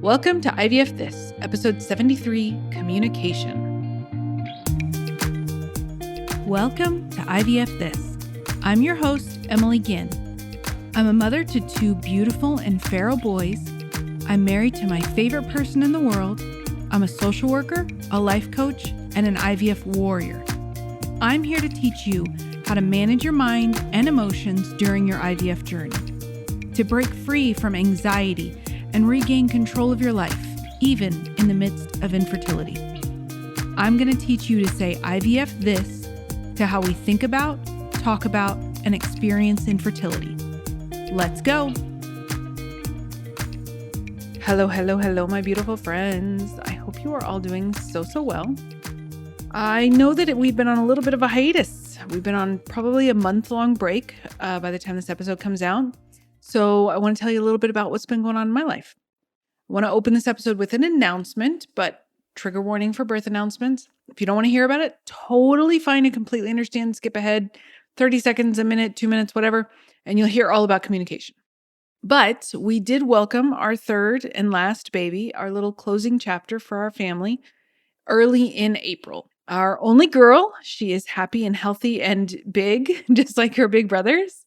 Welcome to IVF This, episode 73, Communication. Welcome to IVF This. I'm your host, Emily Ginn. I'm a mother to two beautiful and feral boys. I'm married to my favorite person in the world. I'm a social worker, a life coach, and an IVF warrior. I'm here to teach you how to manage your mind and emotions during your IVF journey, to break free from anxiety and regain control of your life, even in the midst of infertility. I'm going to teach you to say IVF this to how we think about, talk about, and experience infertility. Let's go. Hello, my beautiful friends. I hope you are all doing so well. I know that we've been on a little bit of a hiatus. We've been on probably a month-long break by the time this episode comes out. So I want to tell you a little bit about what's been going on in my life. I want to open this episode with an announcement, but trigger warning for birth announcements. If you don't want to hear about it, totally fine and completely understand. Skip ahead 30 seconds, a minute, 2 minutes, whatever, and you'll hear all about communication. But we did welcome our third and last baby, our little closing chapter for our family, early in April. Our only girl, she is happy and healthy and big, just like her big brothers.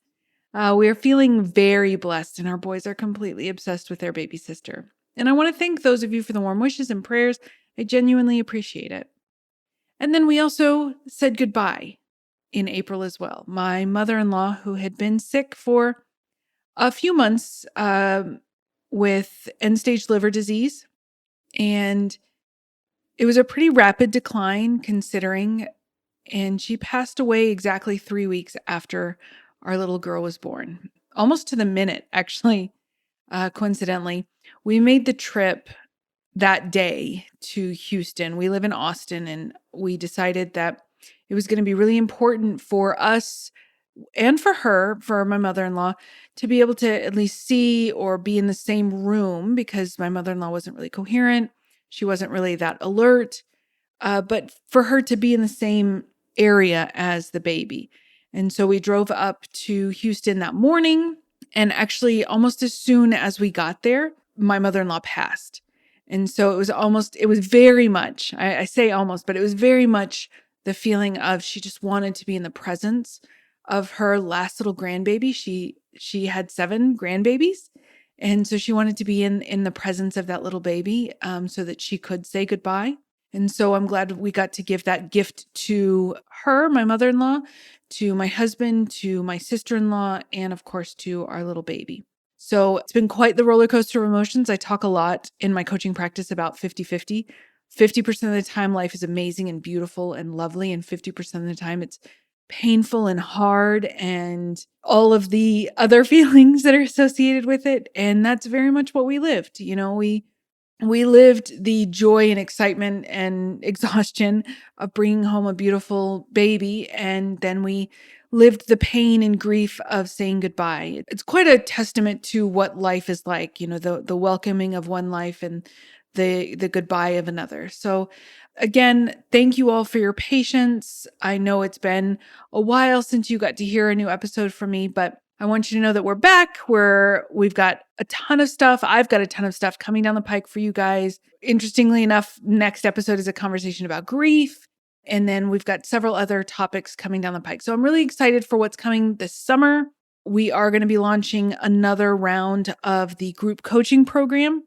We are feeling very blessed, and our boys are completely obsessed with their baby sister. And I want to thank those of you for the warm wishes and prayers. I genuinely appreciate it. And then we also said goodbye in April as well. My mother-in-law, who had been sick for a few months with end-stage liver disease, and it was a pretty rapid decline considering, and she passed away exactly 3 weeks after our little girl was born, almost to the minute, actually, coincidentally. We made the trip that day to Houston. We live in Austin, and we decided that it was going to be really important for us and for her, for my mother-in-law, to be able to at least see or be in the same room because my mother-in-law wasn't really coherent. She wasn't really that alert, but for her to be in the same area as the baby. And so we drove up to Houston that morning, and actually almost as soon as we got there, my mother-in-law passed. And so it was very much, I say almost, but it was very much the feeling of she just wanted to be in the presence of her last little grandbaby. She had 7 grandbabies. And so she wanted to be in the presence of that little baby so that she could say goodbye. And so I'm glad we got to give that gift to her, my mother-in-law, to my husband, to my sister-in-law, and of course to our little baby. So it's been quite the roller coaster of emotions. I talk a lot in my coaching practice about 50-50. 50% of the time, life is amazing and beautiful and lovely. And 50% of the time, it's painful and hard and all of the other feelings that are associated with it. And that's very much what we lived. You know, we lived the joy and excitement and exhaustion of bringing home a beautiful baby. And then we lived the pain and grief of saying goodbye. It's quite a testament to what life is like, you know, the welcoming of one life and the goodbye of another. So again, thank you all for your patience. I know it's been a while since you got to hear a new episode from me, but I want you to know that we're back. We've got a ton of stuff. I've got a ton of stuff coming down the pike for you guys. Interestingly enough, next episode is a conversation about grief. And then we've got several other topics coming down the pike. So I'm really excited for what's coming this summer. We are going to be launching another round of the group coaching program.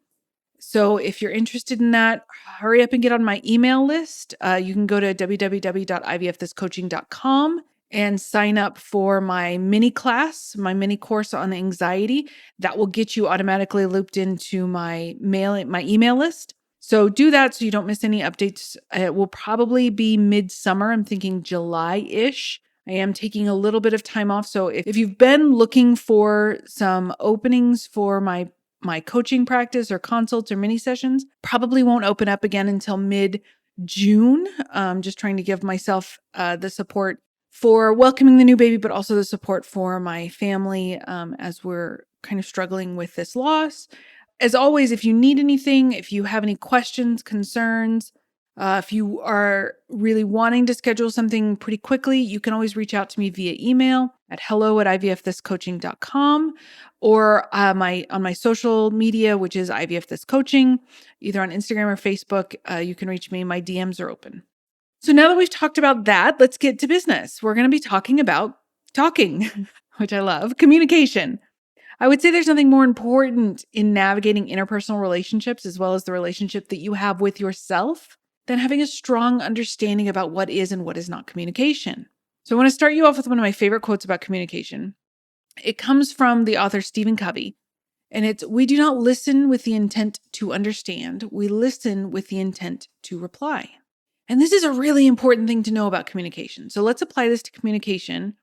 So if you're interested in that, hurry up and get on my email list. You can go to www.ivfthiscoaching.com and sign up for my mini class, my mini course on anxiety. That will get you automatically looped into my email list. So do that so you don't miss any updates. It will probably be midsummer. I'm thinking July-ish. I am taking a little bit of time off. So if you've been looking for some openings for my coaching practice or consults or mini sessions, probably won't open up again until mid-June. Just trying to give myself the support for welcoming the new baby, but also the support for my family as we're kind of struggling with this loss. As always, if you need anything, if you have any questions, concerns, If you are really wanting to schedule something pretty quickly, you can always reach out to me via email at hello@ivfthiscoaching.com or on my social media, which is IVF This Coaching, either on Instagram or Facebook. You can reach me. My DMs are open. So now that we've talked about that, let's get to business. We're going to be talking about talking, which I love, communication. I would say there's nothing more important in navigating interpersonal relationships as well as the relationship that you have with yourself than having a strong understanding about what is and what is not communication. So I want to start you off with one of my favorite quotes about communication. It comes from the author Stephen Covey, and it's, "We do not listen with the intent to understand. We listen with the intent to reply." And this is a really important thing to know about communication. So let's apply this to communication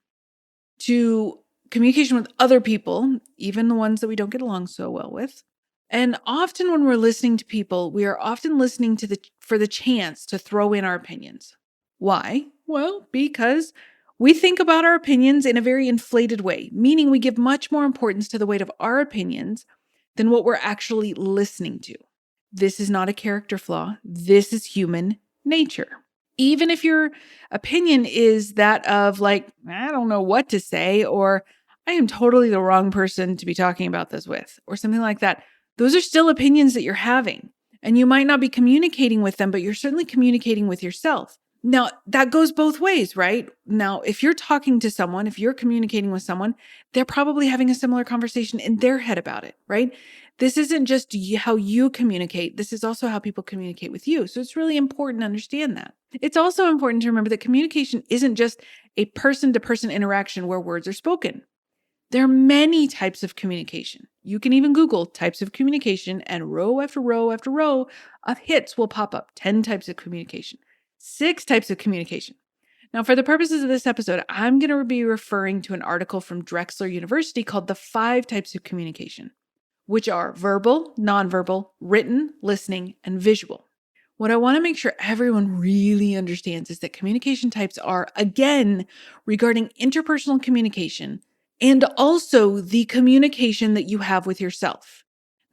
with other people, even the ones that we don't get along so well with. And often when we're listening to people, we are often listening for the chance to throw in our opinions. Why? Well, because we think about our opinions in a very inflated way, meaning we give much more importance to the weight of our opinions than what we're actually listening to. This is not a character flaw. This is human nature. Even if your opinion is that of like, I don't know what to say, or I am totally the wrong person to be talking about this with, or something like that, those are still opinions that you're having. And you might not be communicating with them, but you're certainly communicating with yourself. Now, that goes both ways, right? Now, if you're talking to someone, if you're communicating with someone, they're probably having a similar conversation in their head about it, right? This isn't just how you communicate. This is also how people communicate with you. So it's really important to understand that. It's also important to remember that communication isn't just a person-to-person interaction where words are spoken. There are many types of communication. You can even Google types of communication, and row after row after row of hits will pop up. 10 types of communication, 6 types of communication. Now, for the purposes of this episode, I'm going to be referring to an article from Drexel University called The 5 Types of Communication, which are verbal, nonverbal, written, listening, and visual. What I want to make sure everyone really understands is that communication types are, again, regarding interpersonal communication and also the communication that you have with yourself.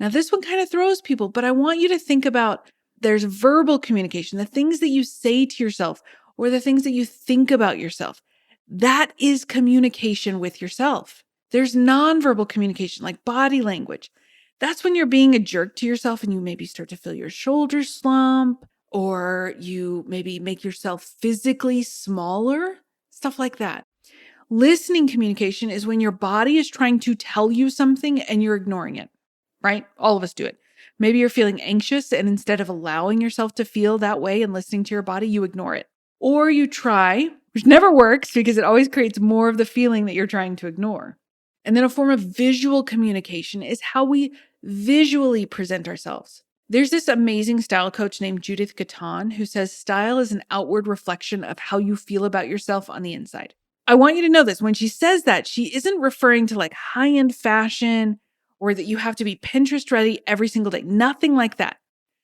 Now, this one kind of throws people, but I want you to think about there's verbal communication, the things that you say to yourself or the things that you think about yourself. That is communication with yourself. There's nonverbal communication like body language. That's when you're being a jerk to yourself and you maybe start to feel your shoulders slump, or you maybe make yourself physically smaller, stuff like that. Listening communication is when your body is trying to tell you something and you're ignoring it, right? All of us do it. Maybe you're feeling anxious and instead of allowing yourself to feel that way and listening to your body, you ignore it. Or you try, which never works because it always creates more of the feeling that you're trying to ignore. And then a form of visual communication is how we visually present ourselves. There's this amazing style coach named Judith Gatton who says style is an outward reflection of how you feel about yourself on the inside. I want you to know this. When she says that, she isn't referring to like high-end fashion or that you have to be Pinterest ready every single day. Nothing like that.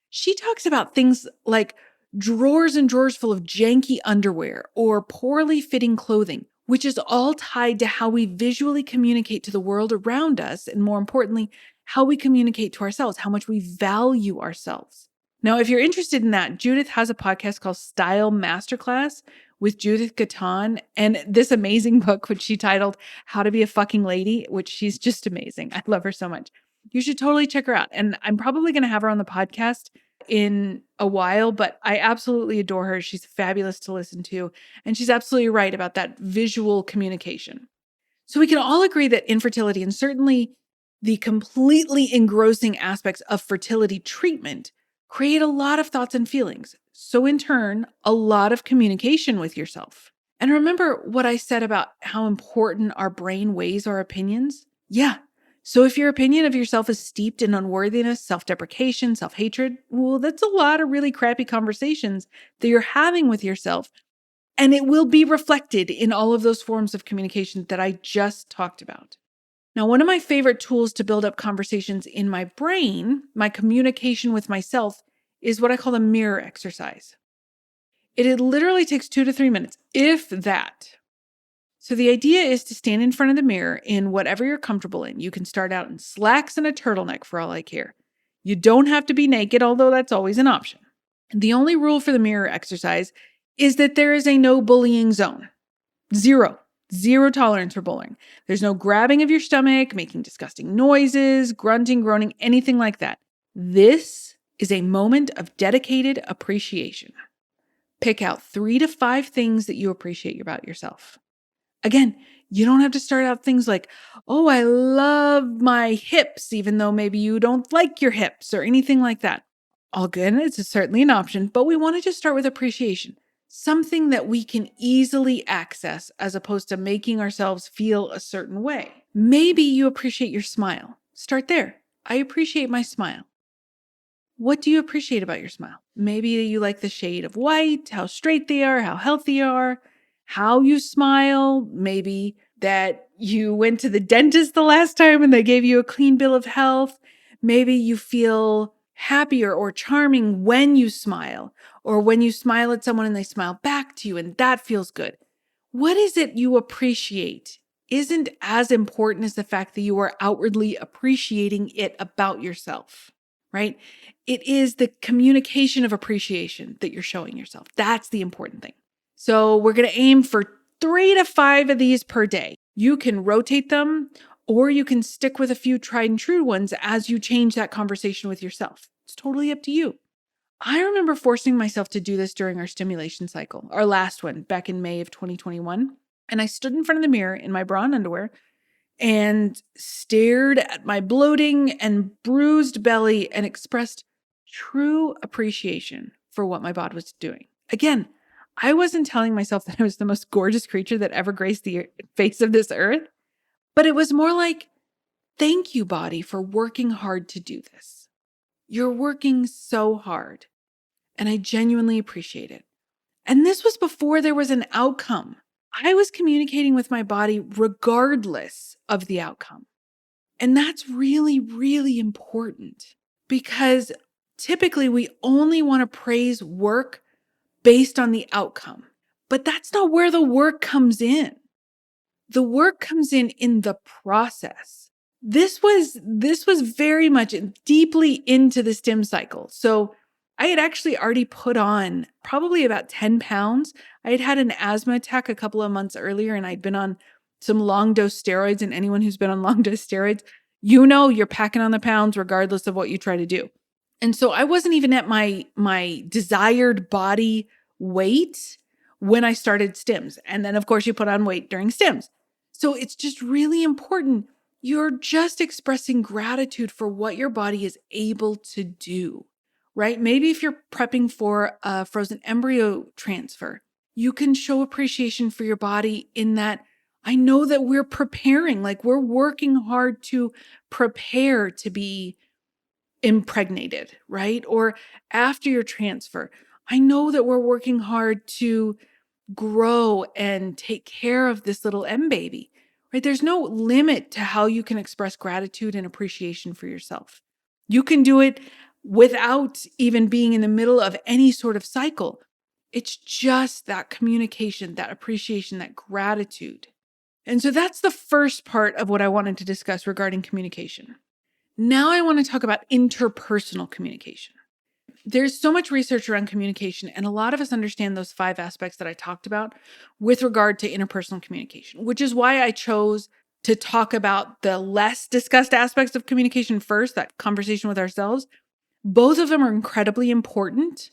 She talks about things like drawers and drawers full of janky underwear or poorly fitting clothing, which is all tied to how we visually communicate to the world around us, and more importantly, how we communicate to ourselves, how much we value ourselves. Now, if you're interested in that, Judith has a podcast called Style Masterclass with Judith Gatton and this amazing book, which she titled How to Be a Fucking Lady, which she's just amazing. I love her so much. You should totally check her out. And I'm probably going to have her on the podcast in a while, but I absolutely adore her. She's fabulous to listen to. And she's absolutely right about that visual communication. So we can all agree that infertility, and certainly the completely engrossing aspects of fertility treatment, create a lot of thoughts and feelings. So in turn, a lot of communication with yourself. And remember what I said about how important our brain weighs our opinions? Yeah. So if your opinion of yourself is steeped in unworthiness, self-deprecation, self-hatred, well, that's a lot of really crappy conversations that you're having with yourself. And it will be reflected in all of those forms of communication that I just talked about. Now, one of my favorite tools to build up conversations in my brain, my communication with myself, is what I call the mirror exercise. It literally takes 2 to 3 minutes, if that. So the idea is to stand in front of the mirror in whatever you're comfortable in. You can start out in slacks and a turtleneck for all I care. You don't have to be naked, although that's always an option. The only rule for the mirror exercise is that there is a no bullying zone. Zero tolerance for bullying. There's no grabbing of your stomach, making disgusting noises, grunting, groaning, anything like that. This is a moment of dedicated appreciation. Pick out 3 to 5 things that you appreciate about yourself. Again, you don't have to start out things like, oh, I love my hips, even though maybe you don't like your hips or anything like that. All good. It's certainly an option, but we want to just start with appreciation. Something that we can easily access as opposed to making ourselves feel a certain way. Maybe you appreciate your smile. Start there. I appreciate my smile. What do you appreciate about your smile? Maybe you like the shade of white, how straight they are, how healthy you are, how you smile. Maybe that you went to the dentist the last time and they gave you a clean bill of health. Maybe you feel happier or charming when you smile, or when you smile at someone and they smile back to you and that feels good. What is it you appreciate isn't as important as the fact that you are outwardly appreciating it about yourself, right? It is the communication of appreciation that you're showing yourself. That's the important thing. So we're going to aim for 3 to 5 of these per day. You can rotate them, or you can stick with a few tried and true ones as you change that conversation with yourself. It's totally up to you. I remember forcing myself to do this during our stimulation cycle, our last one back in May of 2021. And I stood in front of the mirror in my bra and underwear and stared at my bloating and bruised belly and expressed true appreciation for what my body was doing. Again, I wasn't telling myself that I was the most gorgeous creature that ever graced the face of this earth, but it was more like, thank you, body, for working hard to do this. You're working so hard, and I genuinely appreciate it. And this was before there was an outcome. I was communicating with my body regardless of the outcome. And that's really, really important, because typically we only want to praise work based on the outcome. But that's not where the work comes in. The work comes in the process. This was very much deeply into the stim cycle. So I had actually already put on probably about 10 pounds. I had had an asthma attack a couple of months earlier, and I'd been on some long dose steroids. And anyone who's been on long dose steroids, you know you're packing on the pounds regardless of what you try to do. And so I wasn't even at my desired body weight when I started stims. And then of course you put on weight during stims. So it's just really important. You're just expressing gratitude for what your body is able to do, right? Maybe if you're prepping for a frozen embryo transfer, you can show appreciation for your body in that I know that we're preparing, like we're working hard to prepare to be impregnated, right? Or after your transfer, I know that we're working hard to grow and take care of this little M baby, right? There's no limit to how you can express gratitude and appreciation for yourself. You can do it without even being in the middle of any sort of cycle. It's just that communication, that appreciation, that gratitude. And so that's the first part of what I wanted to discuss regarding communication. Now I want to talk about interpersonal communication. There's so much research around communication, and a lot of us understand those 5 aspects that I talked about with regard to interpersonal communication, which is why I chose to talk about the less discussed aspects of communication first, that conversation with ourselves. Both of them are incredibly important,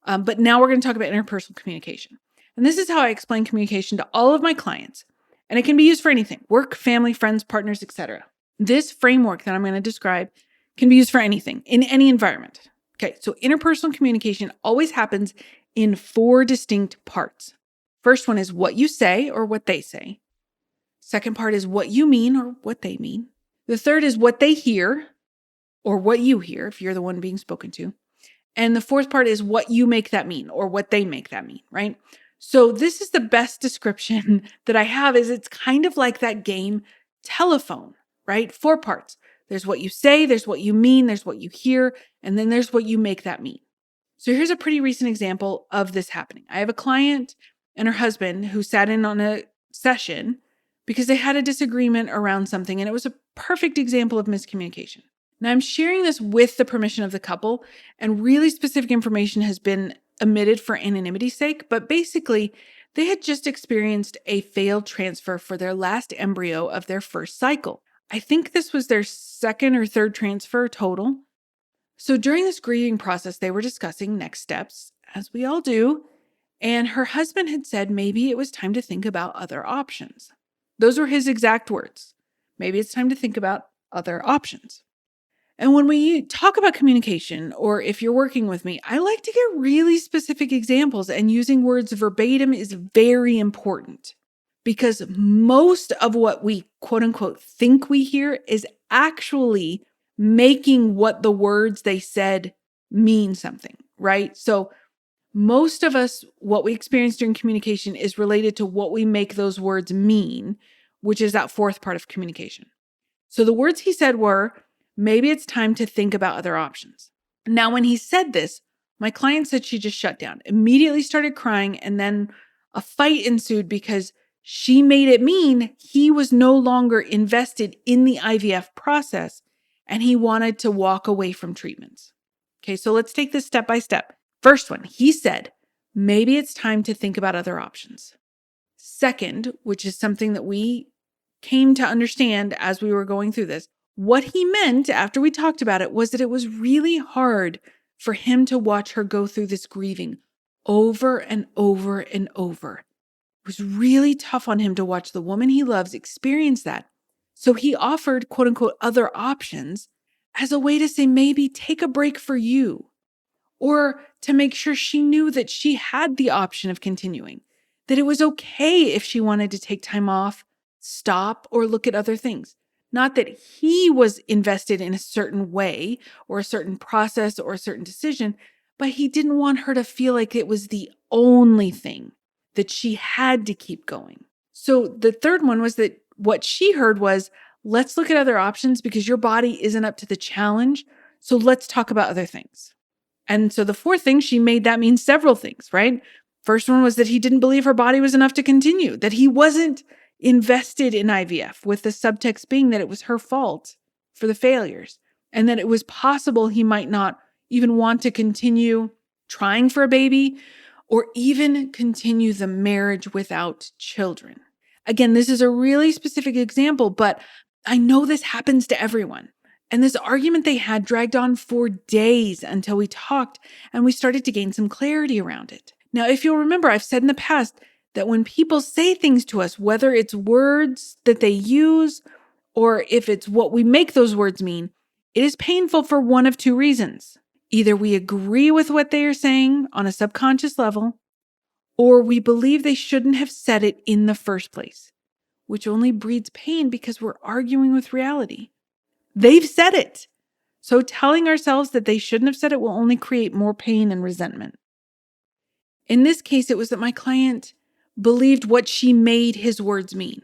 but now we're going to talk about interpersonal communication. And this is how I explain communication to all of my clients, and it can be used for anything: work, family, friends, partners, etc. This framework that I'm going to describe can be used for anything, in any environment. Okay, so interpersonal communication always happens in 4 distinct parts. First one is what you say or what they say. Second part is what you mean or what they mean. The third is what they hear or what you hear if you're the one being spoken to. And the fourth part is what you make that mean or what they make that mean, right? So this is the best description that I have. Is it's kind of like that game telephone, right? 4 parts. There's what you say, there's what you mean, there's what you hear, and then there's what you make that mean. So here's a pretty recent example of this happening. I have a client and her husband who sat in on a session because they had a disagreement around something, and it was a perfect example of miscommunication. Now, I'm sharing this with the permission of the couple, and really specific information has been omitted for anonymity's sake, but basically, they had just experienced a failed transfer for their last embryo of their first cycle. I think this was their second or third transfer total. So during this grieving process, they were discussing next steps, as we all do, and her husband had said maybe it was time to think about other options. Those were his exact words. Maybe it's time to think about other options. And when we talk about communication, or if you're working with me, I like to get really specific examples, and using words verbatim is very important because most of what we quote unquote think we hear is actually making what the words they said mean something, right? So most of us, what we experience during communication is related to what we make those words mean, which is that fourth part of communication. So the words he said were, maybe it's time to think about other options. Now, when he said this, my client said she just shut down, immediately started crying, and then a fight ensued because she made it mean he was no longer invested in the IVF process and he wanted to walk away from treatments. Okay, so let's take this step by step. First one, he said, maybe it's time to think about other options. Second, which is something that we came to understand as we were going through this, what he meant after we talked about it was that it was really hard for him to watch her go through this grieving over and over and over. It was really tough on him to watch the woman he loves experience that. So he offered, quote unquote, other options as a way to say, maybe take a break for you, or to make sure she knew that she had the option of continuing, that it was okay if she wanted to take time off, stop, or look at other things. Not that he was invested in a certain way or a certain process or a certain decision, but he didn't want her to feel like it was the only thing, that she had to keep going. So the third one was that what she heard was, let's look at other options because your body isn't up to the challenge. So let's talk about other things. And so the fourth thing, she made that mean several things, right? First one was that he didn't believe her body was enough to continue, that he wasn't invested in IVF, with the subtext being that it was her fault for the failures, and that it was possible he might not even want to continue trying for a baby or even continue the marriage without children. Again, this is a really specific example, but I know this happens to everyone. And this argument they had dragged on for days until we talked and we started to gain some clarity around it. Now, if you'll remember, I've said in the past that when people say things to us, whether it's words that they use or if it's what we make those words mean, it is painful for one of two reasons. Either we agree with what they are saying on a subconscious level, or we believe they shouldn't have said it in the first place, which only breeds pain because we're arguing with reality. They've said it. So telling ourselves that they shouldn't have said it will only create more pain and resentment. In this case, it was that my client believed what she made his words mean,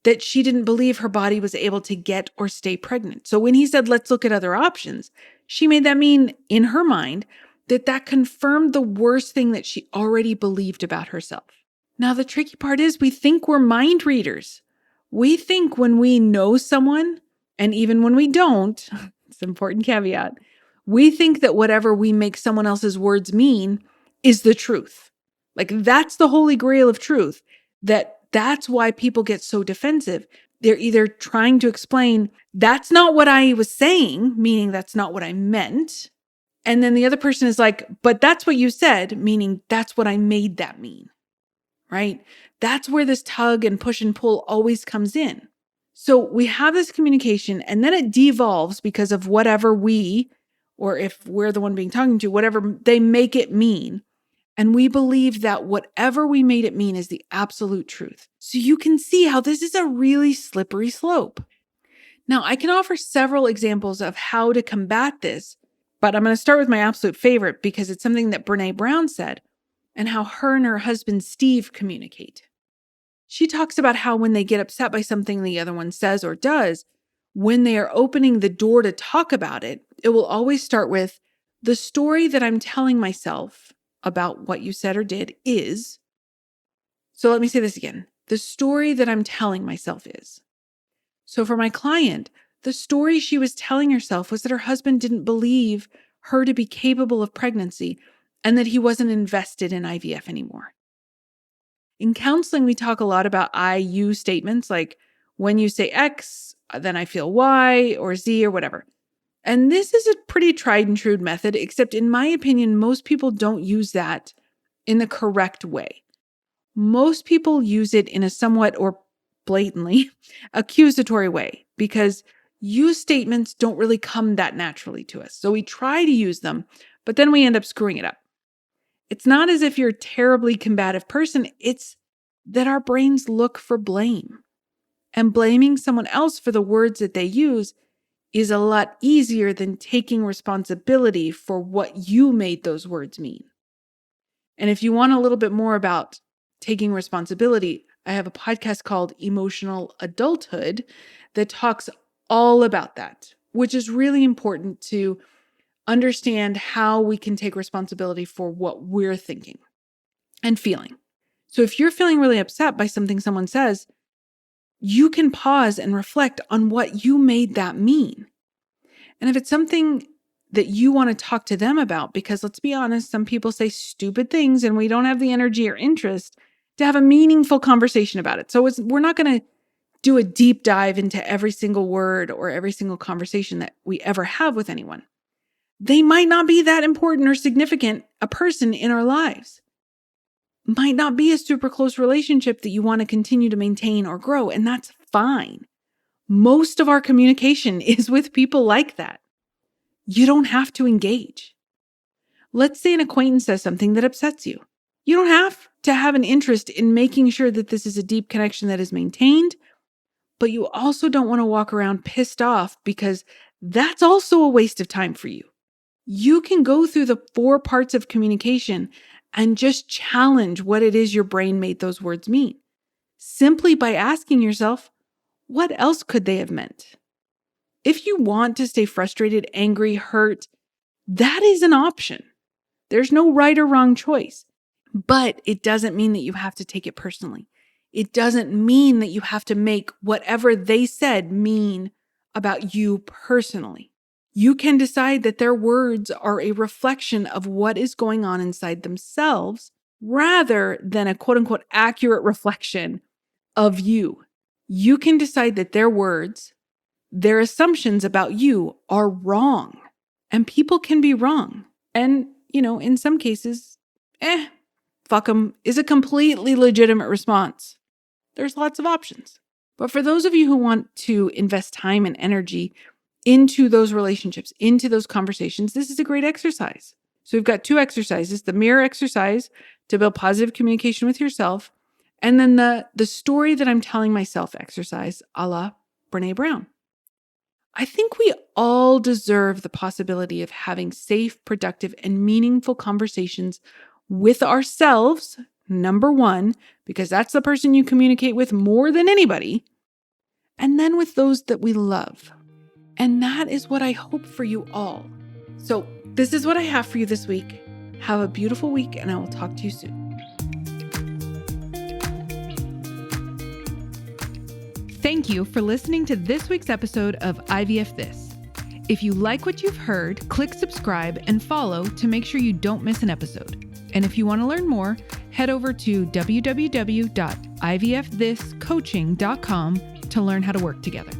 that she didn't believe her body was able to get or stay pregnant. So when he said, let's look at other options, she made that mean in her mind that confirmed the worst thing that she already believed about herself. Now, the tricky part is we think we're mind readers. We think when we know someone, and even when we don't, it's an important caveat, we think that whatever we make someone else's words mean is the truth. Like that's the holy grail of truth, that's why people get so defensive. They're either trying to explain, that's not what I was saying, meaning that's not what I meant. And then the other person is like, but that's what you said, meaning that's what I made that mean, right? That's where this tug and push and pull always comes in. So we have this communication and then it devolves because of whatever we, or if we're the one being talking to, whatever they make it mean. And we believe that whatever we made it mean is the absolute truth. So you can see how this is a really slippery slope. Now, I can offer several examples of how to combat this, but I'm going to start with my absolute favorite because it's something that Brené Brown said and how her and her husband, Steve, communicate. She talks about how when they get upset by something the other one says or does, when they are opening the door to talk about it, it will always start with, the story that I'm telling myself about what you said or did is. So let me say this again. The story that I'm telling myself is. So for my client, The story she was telling herself was that her husband didn't believe her to be capable of pregnancy and that he wasn't invested in IVF anymore. In counseling, we talk a lot about I/you statements, like when you say X, then I feel Y or Z or whatever. And this is a pretty tried and true method, except in my opinion, most people don't use that in the correct way. Most people use it in a somewhat or blatantly accusatory way because you statements don't really come that naturally to us. So we try to use them, but then we end up screwing it up. It's not as if you're a terribly combative person. It's that our brains look for blame. And blaming someone else for the words that they use is a lot easier than taking responsibility for what you made those words mean. And if you want a little bit more about taking responsibility, I have a podcast called Emotional Adulthood that talks all about that, which is really important to understand how we can take responsibility for what we're thinking and feeling. So if you're feeling really upset by something someone says, you can pause and reflect on what you made that mean. And if it's something that you want to talk to them about, because let's be honest, some people say stupid things and we don't have the energy or interest to have a meaningful conversation about it. So we're not going to do a deep dive into every single word or every single conversation that we ever have with anyone. They might not be that important or significant a person in our lives. Might not be a super close relationship that you want to continue to maintain or grow, and that's fine. Most of our communication is with people like that. You don't have to engage. Let's say an acquaintance says something that upsets you. You don't have to have an interest in making sure that this is a deep connection that is maintained, but you also don't want to walk around pissed off because that's also a waste of time for you. You can go through the 4 parts of communication and just challenge what it is your brain made those words mean, simply by asking yourself, what else could they have meant? If you want to stay frustrated, angry, hurt, that is an option. There's no right or wrong choice, but it doesn't mean that you have to take it personally. It doesn't mean that you have to make whatever they said mean about you personally. You can decide that their words are a reflection of what is going on inside themselves rather than a quote unquote accurate reflection of you. You can decide that their words, their assumptions about you are wrong. And people can be wrong. And, in some cases, fuck them is a completely legitimate response. There's lots of options. But for those of you who want to invest time and energy into those relationships, into those conversations, this is a great exercise. So we've got 2 exercises, the mirror exercise to build positive communication with yourself, and then the story that I'm telling myself exercise, a la Brené Brown. I think we all deserve the possibility of having safe, productive, and meaningful conversations with ourselves, number 1, because that's the person you communicate with more than anybody, and then with those that we love. And that is what I hope for you all. So this is what I have for you this week. Have a beautiful week, and I will talk to you soon. Thank you for listening to this week's episode of IVF This. If you like what you've heard, click subscribe and follow to make sure you don't miss an episode. And if you want to learn more, head over to www.ivfthiscoaching.com to learn how to work together.